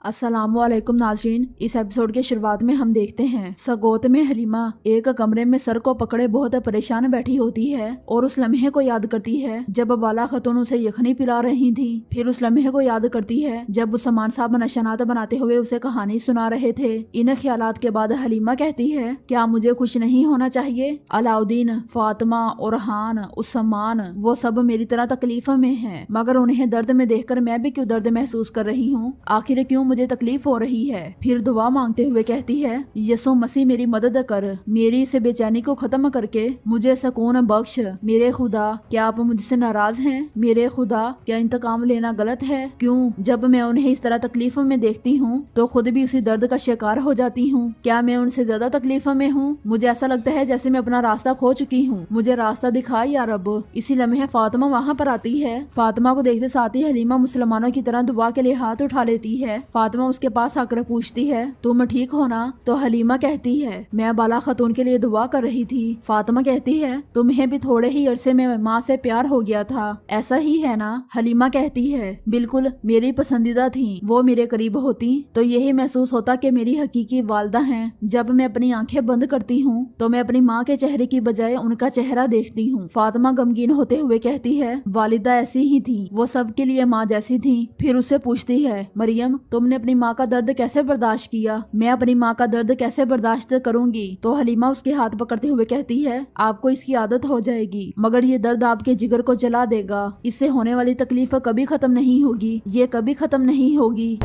अस्सलाम वालेकुम नाज़रीन। इस एपिसोड के शुरुआत में हम देखते हैं सगोत में हलीमा एक कमरे में सर को पकड़े बहुत परेशान बैठी होती है और उस लम्हे को याद करती है जब बाला खतून उसे यखनी पिला रही थी। फिर उस लम्हे को याद करती है जब उस्मान साहब नशनात बनाते हुए उसे कहानी सुना रहे थे। इन ख्यालात के बाद हलीमा कहती है, क्या मुझे खुश नहीं होना चाहिए? अलाउद्दीन, फातिमा, ओरहान, उस्मान वो सब मेरी तरह तकलीफ में हैं, मगर उन्हें दर्द में देखकर मैं भी क्यों दर्द महसूस कर रही हूँ? आखिर क्यों मुझे तकलीफ हो रही है? फिर दुआ मांगते हुए कहती है, यसु मसीह मेरी मदद कर, मेरी इस बेचैनी को खत्म करके मुझे सुकून बख्श। मेरे खुदा, क्या आप मुझसे नाराज हैं? मेरे खुदा, क्या इंतकाम लेना गलत है? क्यों जब मैं उन्हें इस तरह तकलीफ में देखती हूँ तो खुद भी उसी दर्द का शिकार हो जाती हूँ? क्या मैं उनसे ज्यादा तकलीफ में हूँ? मुझे ऐसा लगता है जैसे मैं अपना रास्ता खो चुकी हूँ, मुझे रास्ता दिखा या रब। इसी लम्हे फातिमा वहाँ पर आती है। फातिमा को देखते साथ ही हलीमा मुसलमानों की तरह दुआ के लिए हाथ उठा लेती है। फातिमा उसके पास आकर पूछती है, तुम ठीक हो ना? तो हलीमा कहती है, मैं बाला खतून के लिए दुआ कर रही थी। फातिमा कहती है, तुम्हें भी थोड़े ही अरसे में माँ से प्यार हो गया था, ऐसा ही है ना? हलीमा कहती है, बिल्कुल, मेरी पसंदीदा थी, वो मेरे करीब होती तो यही महसूस होता कि मेरी हकीकी वालदा हैं। जब मैं अपनी आंखें बंद करती हूँ तो मैं अपनी माँ के चेहरे की बजाय उनका चेहरा देखती हूँ। फातिमा गमगीन होते हुए कहती है, वालिदा ऐसी ही थी, वो सबके लिए माँ जैसी थी। फिर उससे पूछती है, मरियम, तुमने अपनी माँ का दर्द कैसे बर्दाश्त किया? मैं अपनी माँ का दर्द कैसे बर्दाश्त करूंगी? तो हलीमा उसके हाथ पकड़ते हुए कहती है, आपको इसकी आदत हो जाएगी, मगर ये दर्द आपके जिगर को जला देगा। इससे होने वाली तकलीफ कभी खत्म नहीं होगी, ये कभी खत्म नहीं होगी।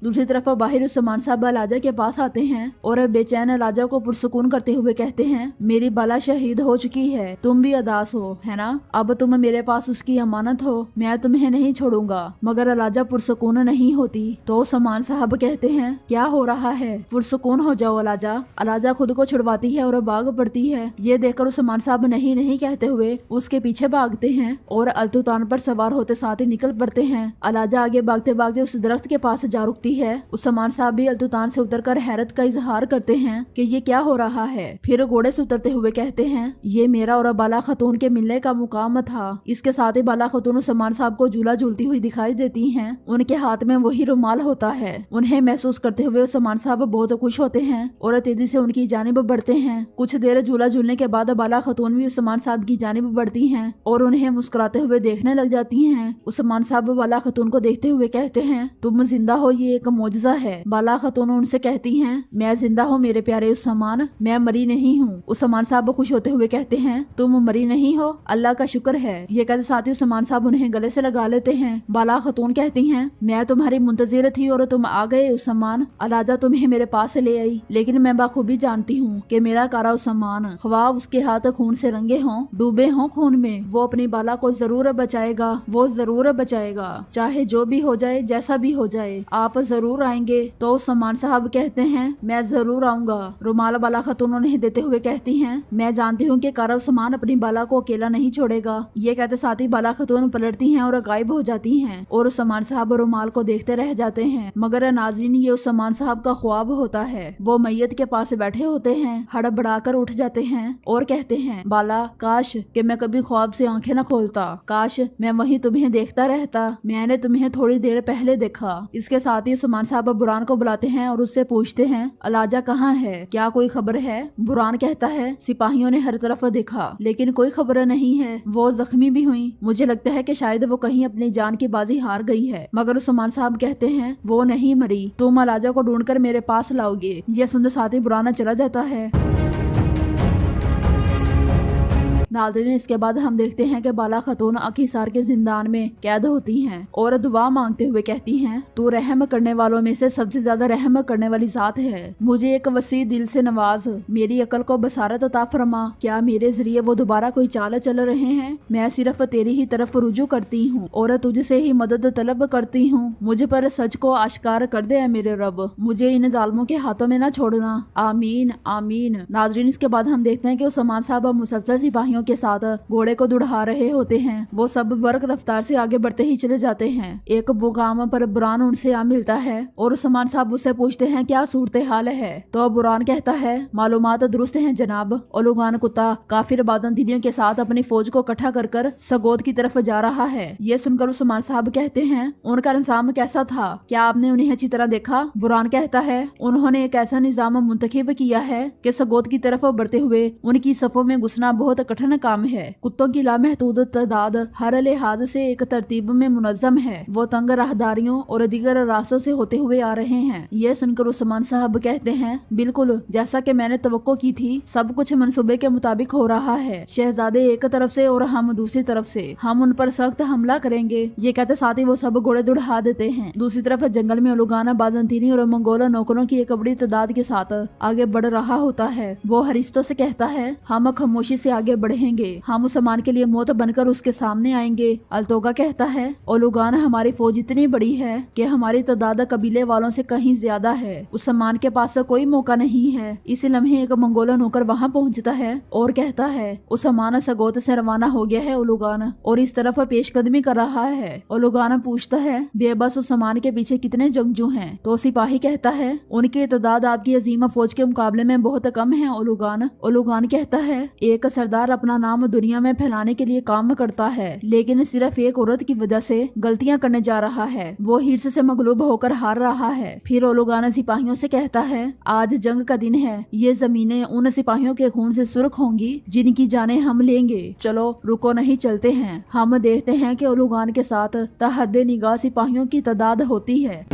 दूसरी तरफ बाहिर उस्मान साहब लाजा के पास आते हैं और बेचैन लाजा को पुरसुकून करते हुए कहते हैं, मेरी बाला शहीद हो चुकी है, तुम भी अदास हो, है ना? अब तुम मेरे पास उसकी अमानत हो, मैं तुम्हें नहीं छोड़ूंगा। मगर लाजा पुरसुकून नहीं होती। तो उस्मान साहब कहते हैं, क्या हो रहा है? पुरसुकून हो जाओ लाजा। लाजा खुद को छुड़वाती है और भाग पड़ती है। ये देखकर उस्मान साहब नहीं नहीं कहते हुए उसके पीछे भागते हैं और अल्तुतान पर सवार होते साथ ही निकल पड़ते हैं। लाजा आगे भागते भागते उस दरख्त के पास जा रुकती है। उस्मान साहब भी अल्तुतान से उतरकर हैरत का इजहार करते हैं कि ये क्या हो रहा है। फिर घोड़े से उतरते हुए कहते हैं, ये मेरा और बाला खतून के मिलने का मुकाम था। इसके साथ ही बाला खतून उस्मान साहब को झूला झूलती हुई दिखाई देती हैं। उनके हाथ में वही रुमाल होता है। उन्हें महसूस करते हुए उस्मान साहब बहुत खुश होते हैं और तेजी से उनकी जानिब बढ़ते हैं। कुछ देर झूला झूलने के बाद बाला खतून भी उस्मान साहब की जानिब बढ़ती हैं और उन्हें मुस्कुराते हुए देखने लग जाती हैं। उस्मान साहब बाला खतून को देखते हुए कहते हैं, तुम जिंदा हो, ये एक मौजज़ा है। बाला खतून उनसे कहती हैं, मैं जिंदा हूँ मेरे प्यारे उस्मान, मैं मरी नहीं हूँ। उस्मान साहब खुश होते हुए कहते हैं, तुम मरी नहीं हो, अल्लाह का शुक्र है। ये कहते साथ ही उस्मान साहब उन्हें गले से लगा लेते हैं। बाला खतून कहती हैं, मैं तुम्हारी मुंतजिर थी और तुम आ गए उस्मान। अलाजा तुम्हें मेरे पास ले आई, लेकिन मैं बाखूबी जानती हूँ कि मेरा कारा उस्मान, ख्वाह उसके हाथ खून से रंगे हों, डूबे हों खून में, वो अपनी बाला को जरूर बचाएगा, वो जरूर बचाएगा, चाहे जो भी हो जाए, जैसा भी हो जाए, आप जरूर आएंगे। तो उस्मान साहब कहते हैं, मैं जरूर आऊंगा। रुमाल बाला खतून उन्हें देते हुए कहती हैं, मैं जानती हूँ कि कारा उस्मान अपनी बाला को अकेला नहीं छोड़ेगा। ये कहते साथ ही बाला खतून पलटती हैं और गायब हो जाती हैं और उस्मान साहब रुमाल को देखते रह जाते हैं। मगर नाज़रीन, ये उस्मान साहब का ख्वाब होता है। वो मैयत के पास बैठे होते हैं, हड़बड़ाकर उठ जाते हैं और कहते हैं, बाला, काश कि मैं कभी ख्वाब से आंखें न खोलता, काश मैं वहीं तुम्हें देखता रहता, मैंने तुम्हें थोड़ी देर पहले देखा। इसके साथ ही उस्मान साहब बुरान को बुलाते हैं और उससे पूछते हैं, अलाजा कहाँ है, क्या कोई खबर है? बुरान कहता है, सिपाहियों ने हर तरफ देखा लेकिन कोई खबर नहीं है, वो जख्मी भी हुई, मुझे लगता है कि शायद वो कहीं अपनी जान की बाजी हार गई है। मगर उस्मान साहब कहते हैं, वो नहीं मरी, तुम अलाजा को ढूंढकर मेरे पास लाओगे। यह सुनते साथ ही बुराना चला जाता है। नाज़रीन, इसके बाद हम देखते हैं कि बाला खतून अकीसार के जिंदान में कैद होती हैं और दुआ मांगते हुए कहती हैं, तू रहम करने वालों में से सबसे ज्यादा रहम करने वाली जात है, मुझे एक वसी दिल से नवाज, मेरी अकल को बसारत अता फरमा, क्या मेरे जरिए वो दोबारा कोई चाल चल रहे हैं? मैं सिर्फ तेरी ही तरफ रुजू करती हूँ और तुझसे ही मदद तलब करती हूँ, मुझ पर सच को आश्कार कर दे मेरे रब, मुझे इन जालमों के हाथों में न छोड़ना, आमीन आमीन। नाज़रीन, इसके बाद हम देखते हैं कि उस्मान साहब मुसलसल सिपाहियों के साथ घोड़े को दुढ़ा रहे होते हैं। वो सब बर्क रफ्तार से आगे बढ़ते ही चले जाते हैं। एक मुकाम पर बुरान उनसे आ मिलता है और उस्मान साहब उससे पूछते हैं क्या सूरत हाल है। तो बुरान कहता है मालूमात दुरुस्त हैं जनाब। ओलुगान कुत्ता काफिर बादंतियों के साथ अपनी फौज को इकट्ठा कर सगोद की तरफ जा रहा है। ये सुनकर उस्मान साहब कहते हैं उनका इंतजाम कैसा था, क्या आपने उन्हें अच्छी तरह देखा। बुरान कहता है उन्होंने एक ऐसा निजाम मुंतखब किया है कि सगोद की तरफ बढ़ते हुए उनकी सफों में घुसना बहुत कठिन काम है। कुत्तों की लामहदूद तादाद हर लिहाज से एक तरतीब में मुनज़्ज़म है। वो तंग राहदारियों और दीगर रास्तों से होते हुए आ रहे हैं। ये सुनकर उस्मान साहब कहते हैं बिल्कुल जैसा कि मैंने तवक्को की थी, सब कुछ मंसूबे के मुताबिक हो रहा है। शहजादे एक तरफ से और हम दूसरी तरफ से, हम उन पर सख्त हमला करेंगे। ये कहते साथ ही वो सब घोड़े दुढ़ा देते हैं। दूसरी तरफ जंगल में ओलुगाना बाज़ंतीनी और मंगोल नौकरों की एक बड़ी तादाद के साथ आगे बढ़ रहा होता है। वो हरिस्तों से कहता है हम खामोशी से आगे बढ़ेंगे, हम उस्मान के लिए मौत बनकर उसके सामने आएंगे। अल्तोगा कहता है ओलुगाना हमारी फौज इतनी बड़ी है कि हमारी तादाद कबीले वालों से कहीं ज्यादा है। उस्मान के पास कोई मौका नहीं है। इसी लम्हे एक मंगोल नौकर वहाँ पहुँचता है और कहता है उस्मान सगोत से रवाना हो गया है ओलुगान और इस तरफ पेशकदमी कर रहा है। ओलुगान पूछता है बेबस उस्मान के पीछे कितने जंगजू हैं। तो सिपाही कहता है उनकी तादाद आपकी अजीम फौज के मुकाबले में बहुत कम है ओलुगान। ओलुगान कहता है एक सरदार अपना नाम दुनिया में फैलाने के लिए काम करता है, लेकिन सिर्फ एक औरत की वजह से गलतियां करने जा रहा है। वो हिर्स से मगलूब होकर हार रहा है। फिर ओलुगान सिपाहियों से कहता है आज जंग का दिन है, ये जमीनें उन सिपाहियों के खून से सुर्ख होंगी जिनकी जानें हम लेंगे। चलो रुको नहीं चलते हैं। हम देखते हैं कि ओलुगान के साथ तहद्दे निगाह सिपाहियों की तादाद होती है।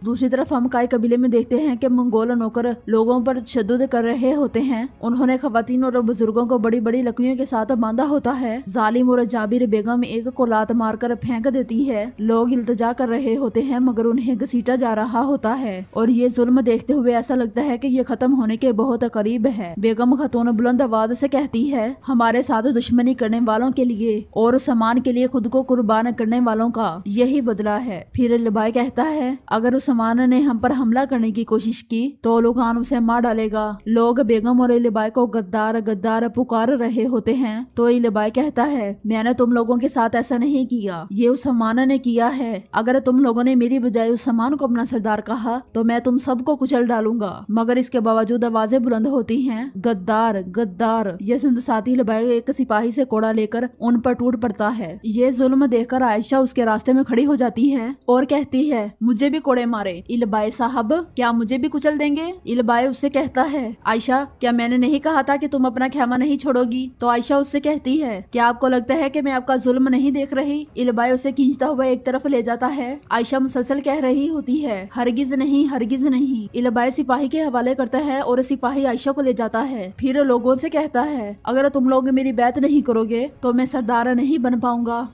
दूसरी तरफ हम काय कबीले में देखते हैं कि मंगोल नौकर लोगों पर तशद्दुद कर रहे होते हैं। उन्होंने खवातीन और बुजुर्गों को बड़ी बड़ी लकड़ियों के साथ बांधा होता है। जालिम और जाबिर बेगम एक को लात मारकर फेंक देती है। लोग इल्तजा कर रहे होते हैं मगर उन्हें घसीटा जा रहा होता है और ये जुल्म देखते हुए ऐसा लगता है कि ये खत्म होने के बहुत करीब है। बेगम खतून बुलंद आवाज से कहती है हमारे साथ दुश्मनी करने वालों के लिए और सामान के लिए खुद को कुर्बान करने वालों का यही बदला है। फिर लिबाई कहता है अगर उस्मान ने हम पर हमला करने की कोशिश की तो ओलुगान उसे मार डालेगा। लोग बेगम और लिबाई को गद्दार गद्दार पुकार रहे होते हैं। तो लिबाई कहता है मैंने तुम लोगों के साथ ऐसा नहीं किया, ये उस्मान ने किया है। अगर तुम लोगों ने मेरी बजाय उस्मान को अपना सरदार कहा तो मैं तुम सबको कुचल डालूंगा। मगर इसके बावजूद आवाजें बुलंद होती हैं गद्दार गद्दार। ये सुनते साथी लिबाई एक सिपाही से कोड़ा लेकर उन पर टूट पड़ता है। ये जुल्म देखकर आयशा उसके रास्ते में खड़ी हो जाती है और कहती है मुझे भी कोड़े मारे। इलबाई साहब क्या मुझे भी कुचल देंगे। इलबाई उससे कहता है आयशा क्या मैंने नहीं कहा था कि तुम अपना खेमा नहीं छोड़ोगी। तो आयशा उससे कहती है क्या आपको लगता है कि मैं आपका जुल्म नहीं देख रही। इलबाई उसे खींचता हुआ एक तरफ ले जाता है। आयशा मुसलसल कह रही होती है हरगिज नहीं हरगिज नहीं। इलबाई सिपाही के हवाले करता है और सिपाही आयशा को ले जाता है। फिर लोगों से कहता है अगर तुम लोग मेरी बैत नहीं करोगे तो मैं सरदार नहीं बन पाऊंगा।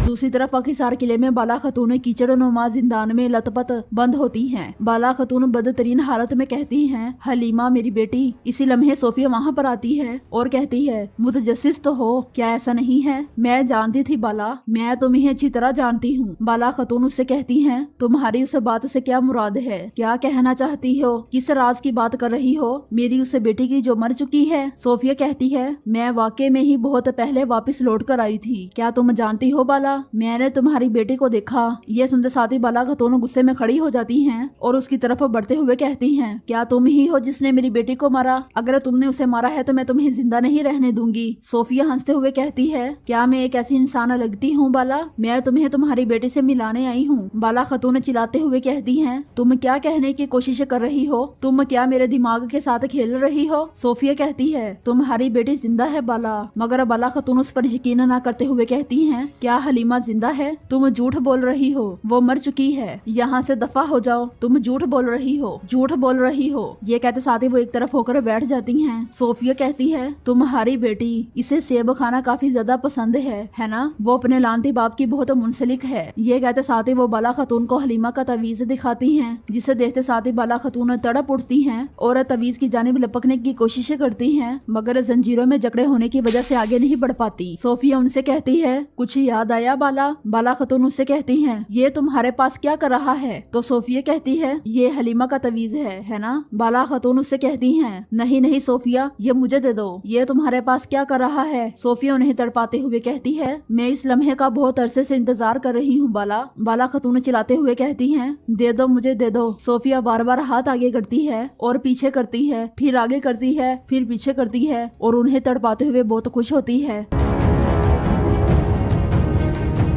दूसरी तरफ अखिसार किले में बाला खतून कीचड़ नुमा जिंदान में लतपत बंद होती हैं। बाला खतून बदतरीन हालत में कहती हैं हलीमा मेरी बेटी। इसी लम्हे सोफिया वहाँ पर आती है और कहती है मुतजस्सिस तो हो, क्या ऐसा नहीं है। मैं जानती थी बाला, मैं तुम्हें अच्छी तरह जानती हूँ। बाला खतून उससे कहती हैं तुम्हारी उस बात से क्या मुराद है, क्या कहना चाहती हो, किस राज की बात कर रही हो। मेरी उस बेटी की जो मर चुकी है। सोफिया कहती है मैं वाकई में ही बहुत पहले वापस लौट कर आई थी। क्या तुम जानती हो बाला मैंने तुम्हारी बेटी को देखा। ये सुनते साथ ही बाला खतून गुस्से में खड़ी हो जाती हैं और उसकी तरफ बढ़ते हुए कहती हैं क्या तुम ही हो जिसने मेरी बेटी को मारा। अगर तुमने उसे मारा है तो मैं तुम्हें जिंदा नहीं रहने दूंगी। सोफिया हंसते हुए कहती है क्या मैं एक ऐसी इंसान लगती हूँ बाला, मैं तुम्हें तुम्हारी बेटी से मिलाने आई हूँ। बाला खतून चिल्लाते हुए कहती है तुम क्या कहने की कोशिश कर रही हो, तुम क्या मेरे दिमाग के साथ खेल रही हो। सोफिया कहती है तुम्हारी बेटी जिंदा है बाला। मगर बाला खतून उस पर यकीन न करते हुए कहती है क्या हलीमा जिंदा है, तुम झूठ बोल रही हो, वो मर चुकी है। यहाँ से दफा हो जाओ, तुम झूठ बोल रही हो, झूठ बोल रही हो। ये कहते साथ ही वो एक तरफ होकर बैठ जाती हैं। सोफिया कहती है तुम्हारी बेटी इसे सेब खाना काफी ज्यादा पसंद है ना, वो अपने लानती बाप की बहुत मुंसलिक है। ये कहते साथ ही वो बाला खतून को हलीमा का तवीज दिखाती हैं, जिसे देखते साथ ही बाला खतून तड़प उठती हैं और तवीज की जानिब लपकने की कोशिश करती हैं, मगर जंजीरों में जकड़े होने की वजह से आगे नहीं बढ़ पाती। सोफिया उनसे कहती है कुछ याद आया बाला? बाला खातून उससे कहती हैं ये तुम्हारे पास क्या कर रहा है? तो सोफिया कहती है ये हलीमा का तवीज है ना? बाला खातून उससे कहती हैं नहीं नहीं सोफिया, ये मुझे दे दो। ये तुम्हारे पास क्या कर रहा है? सोफिया उन्हें तड़पाते हुए कहती है मैं इस लम्हे का बहुत अरसे से इंतजार कर रही हूँ बाला। बाला खातून चिल्लाते हुए कहती हैं दे दो मुझे, दे दो। सोफिया बार बार हाथ आगे करती है और पीछे करती है, फिर आगे करती है, फिर पीछे करती है और उन्हें तड़पाते हुए बहुत खुश होती है।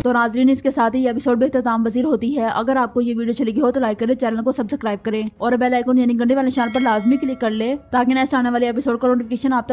तो नाजरीन, इसके साथ ही एपिसोड में इख्तिताम पजीर होती है। अगर आपको ये वीडियो अच्छी लगी हो तो लाइक करें, चैनल को सब्सक्राइब करें और बेल आइकन यानी घंटे वाले निशान पर लाजमी क्लिक कर ले ताकि नेक्स्ट आने वाले एपिसोड का नोटिफिकेशन आप तक